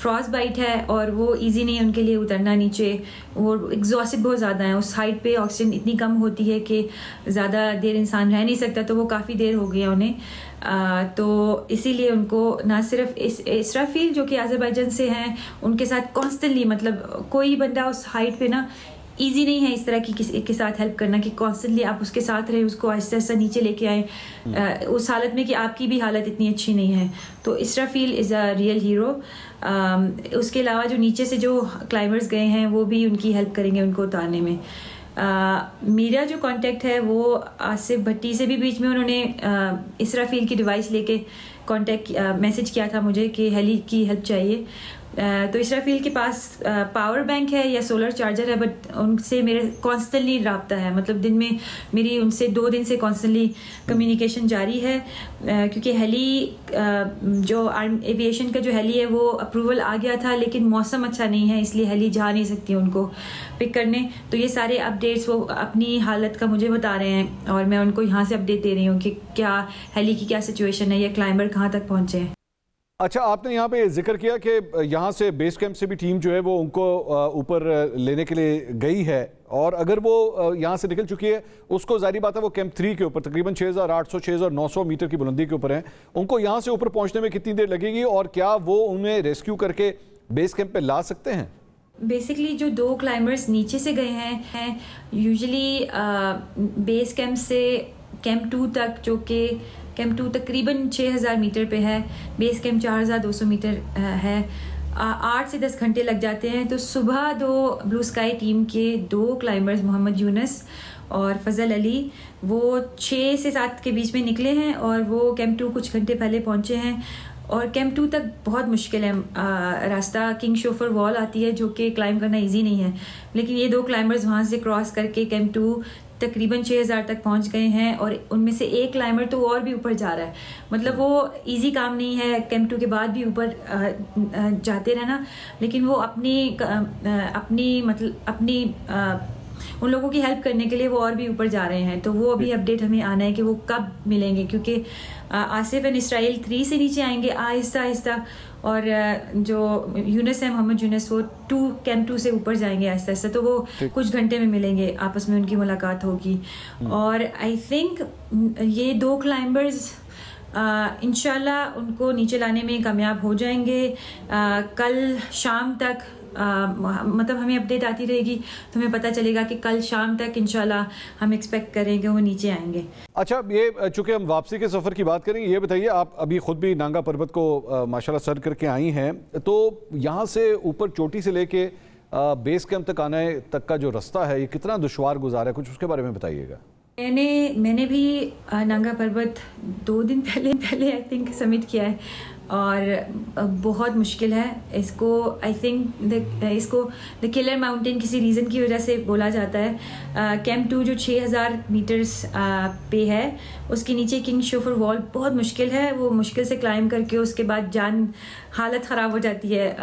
फ्रॉस्ट बाइट है और वो इजी नहीं है उनके लिए उतरना नीचे। वो एग्जॉस्टेड बहुत ज़्यादा है, उस हाइट पे ऑक्सीजन इतनी कम होती है कि ज़्यादा देर इंसान रह नहीं सकता, तो वो काफ़ी देर हो गया उन्हें। तो इसीलिए उनको ना सिर्फ इसराफील जो कि आज़रबाईजान से हैं उनके साथ कॉन्स्टेंटली, मतलब कोई बंदा उस हाइट पे ना इजी नहीं है इस तरह की किसी के साथ हेल्प करना कि कॉन्स्टेंटली आप उसके साथ रहे, उसको आहिस्ता आहिस्ता नीचे लेके आए उस हालत में कि आपकी भी हालत इतनी अच्छी नहीं है। तो Israfil is a real hero. उसके अलावा जो नीचे से जो क्लाइंबर्स गए हैं वो भी उनकी हेल्प करेंगे उनको उतारने में। मेरा जो कांटेक्ट है वो आसिफ भट्टी से भी बीच में उन्होंने इसराफील की डिवाइस लेके कांटेक्ट मैसेज किया था मुझे कि हेली की हेल्प चाहिए। तो इसराफील के पास पावर बैंक है या सोलर चार्जर है, बट उनसे मेरे कॉन्स्टेंटली रब्ता है, मतलब दिन में मेरी उनसे 2 दिन से कॉन्स्टेंटली कम्युनिकेशन जारी है, क्योंकि हेली जो एविएशन का जो हेली है वो अप्रूवल आ गया था, लेकिन मौसम अच्छा नहीं है इसलिए हेली जा नहीं सकती उनको पिक करने। तो ये सारे अपडेट्स वो अपनी हालत का मुझे बता रहे हैं और मैं उनको यहाँ से अपडेट दे रही हूँ कि क्या हेली की क्या सिचुएशन है या क्लाइंबर कहाँ तक पहुँचे हैं। अच्छा, आपने यहाँ पे जिक्र किया कि यहाँ से बेस कैंप से भी टीम जो है वो उनको ऊपर लेने के लिए गई है, और अगर वो यहाँ से निकल चुकी है उसको जारी बात है वो कैंप 3 के ऊपर तकरीबन 6800 6900 मीटर की बुलंदी के ऊपर है, उनको यहाँ से ऊपर पहुँचने में कितनी देर लगेगी और क्या वो उन्हें रेस्क्यू करके बेस कैंप पे ला सकते हैं? बेसिकली जो 2 क्लाइंबर्स नीचे से गए हैं यूजुअली बेस कैंप से कैंप 2 तक, जो कि कैंप 2 तकरीबन 6000 मीटर पे है, बेस कैंप 4200 मीटर है, 8 से 10 घंटे लग जाते हैं। तो सुबह 2 ब्लू स्काई टीम के 2 क्लाइंबर्स मोहम्मद यूनस और फजल अली वो 6 से 7 के बीच में निकले हैं और वो कैंप 2 कुछ घंटे पहले पहुंचे हैं। और कैंप 2 तक बहुत मुश्किल है रास्ता, किंग शोफर वॉल आती है जो कि क्लाइंब करना इजी नहीं है, लेकिन ये 2 क्लाइंबर्स वहाँ से क्रॉस करके कैंप 2 तकरीबन 6000 तक पहुंच गए हैं, और उनमें से एक क्लाइंबर तो और भी ऊपर जा रहा है। मतलब वो इजी काम नहीं है कैंप 2 के बाद भी ऊपर जाते रहना, लेकिन वो अपनी उन लोगों की हेल्प करने के लिए वो और भी ऊपर जा रहे हैं। तो वो अभी अपडेट हमें आना है कि वो कब मिलेंगे, क्योंकि आसिफ एंड इसराइल 3 से नीचे आएंगे आहिस्ता आहिस्ता, और जो यूनस है मोहम्मद यूनस वो कैंप 2 से ऊपर जाएंगे आहिस्ता आहिस्ता। तो वो कुछ घंटे में मिलेंगे, आपस में उनकी मुलाकात होगी। और आई थिंक ये 2 क्लाइंबर्स इंशाल्लाह उनको नीचे लाने में कामयाब हो जाएंगे। कल शाम तक मतलब हमें अपडेट आती रहेगी तो हमें पता चलेगा कि कल शाम तक इंशाल्लाह हम एक्सपेक्ट करेंगे वो नीचे आएंगे। अच्छा, ये चूंकि हम वापसी के सफ़र की बात करेंगे, ये बताइए आप अभी खुद भी नांगा पर्वत को माशाल्लाह सर करके आई हैं, तो यहाँ से ऊपर चोटी से लेके बेस कैंप तक आने तक का जो रास्ता है ये कितना दुश्वार गुजार है, कुछ उसके बारे में बताइएगा। मैंने भी नांगा पर्वत 2 दिन पहले आई थिंक समिट किया है और बहुत मुश्किल है इसको। आई थिंक इसको द किलर माउंटेन किसी रीज़न की वजह से बोला जाता है। कैंप 2 जो 6000 मीटर्स पे है उसके नीचे किंग शोफर वॉल बहुत मुश्किल है, वो मुश्किल से क्लाइंब करके उसके बाद हालत ख़राब हो जाती है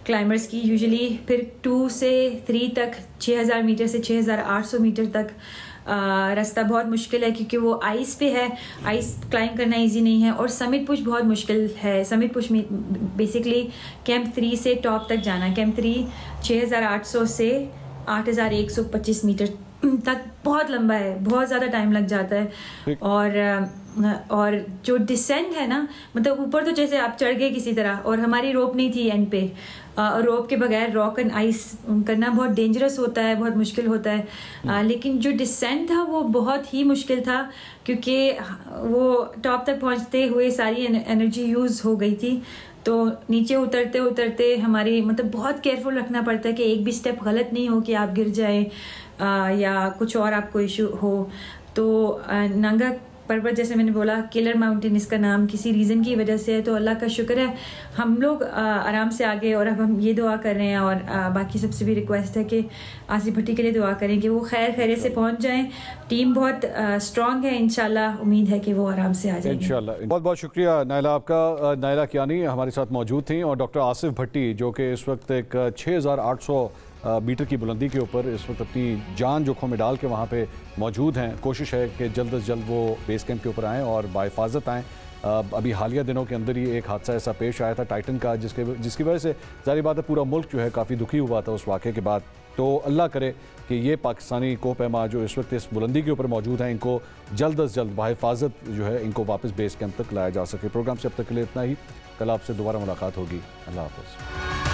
क्लाइंबर्स की यूजुअली। फिर 2 से 3 तक 6000 मीटर से 6800 मीटर तक रास्ता बहुत मुश्किल है, क्योंकि वो आइस पे है, आइस क्लाइंब करना इजी नहीं है। और समिट पुश बहुत मुश्किल है। समिट पुश में बेसिकली कैंप 3 से टॉप तक जाना, कैंप 3 6800 से 8125 मीटर तक बहुत लंबा है, बहुत ज़्यादा टाइम लग जाता है। और जो डिसेंट है ना, मतलब ऊपर तो जैसे आप चढ़ गए किसी तरह, और हमारी रोप नहीं थी एंड पे, रोप के बगैर रॉक एंड आइस करना बहुत डेंजरस होता है, बहुत मुश्किल होता है। लेकिन जो डिसेंट था वो बहुत ही मुश्किल था, क्योंकि वो टॉप तक पहुंचते हुए सारी एनर्जी यूज़ हो गई थी। तो नीचे उतरते उतरते हमारी मतलब बहुत केयरफुल रखना पड़ता है कि एक भी स्टेप गलत नहीं हो कि आप गिर जाए या कुछ और आपको इशू हो। तो नंगा पर्वत, जैसे मैंने बोला, किलर माउंटेन इसका नाम किसी रीज़न की वजह से है। तो अल्लाह का शुक्र है हम लोग आराम से आ गए, और अब हम ये दुआ कर रहे हैं, और बाकी सबसे भी रिक्वेस्ट है कि आसिफ भट्टी के लिए दुआ करें कि वो खैर खैरियत से पहुंच जाएं। टीम बहुत स्ट्रांग है, इंशाल्लाह उम्मीद है कि वो आराम से आ जाएंगे इंशाल्लाह। बहुत बहुत शुक्रिया नायला आपका। नायला कियानी हमारे साथ मौजूद थी, और डॉक्टर आसिफ भट्टी जो कि इस वक्त एक 6800 मीटर की बुलंदी के ऊपर इस वक्त अपनी जान जोखों में डाल के वहाँ पे मौजूद हैं। कोशिश है कि जल्द से जल्द वो बेस कैंप के ऊपर आएँ और बाहिफाजत आएँ। अभी हालिया दिनों के अंदर ही एक हादसा ऐसा पेश आया था टाइटन का, जिसकी वजह से जाहिर बात है पूरा मुल्क जो है काफ़ी दुखी हुआ था उस वाक़े के बाद। तो अल्लाह करे कि ये पाकिस्तानी कोहपैमा जो इस वक्त इस बुलंदी के ऊपर मौजूद हैं, इनको जल्द से जल्द बाहिफाजत जो है इनको वापस बेस कैंप तक लाया जा सके। प्रोग्राम से अब तक के लिए इतना ही। कल आपसे दोबारा मुलाकात होगी। अल्लाह हाफ़िज़।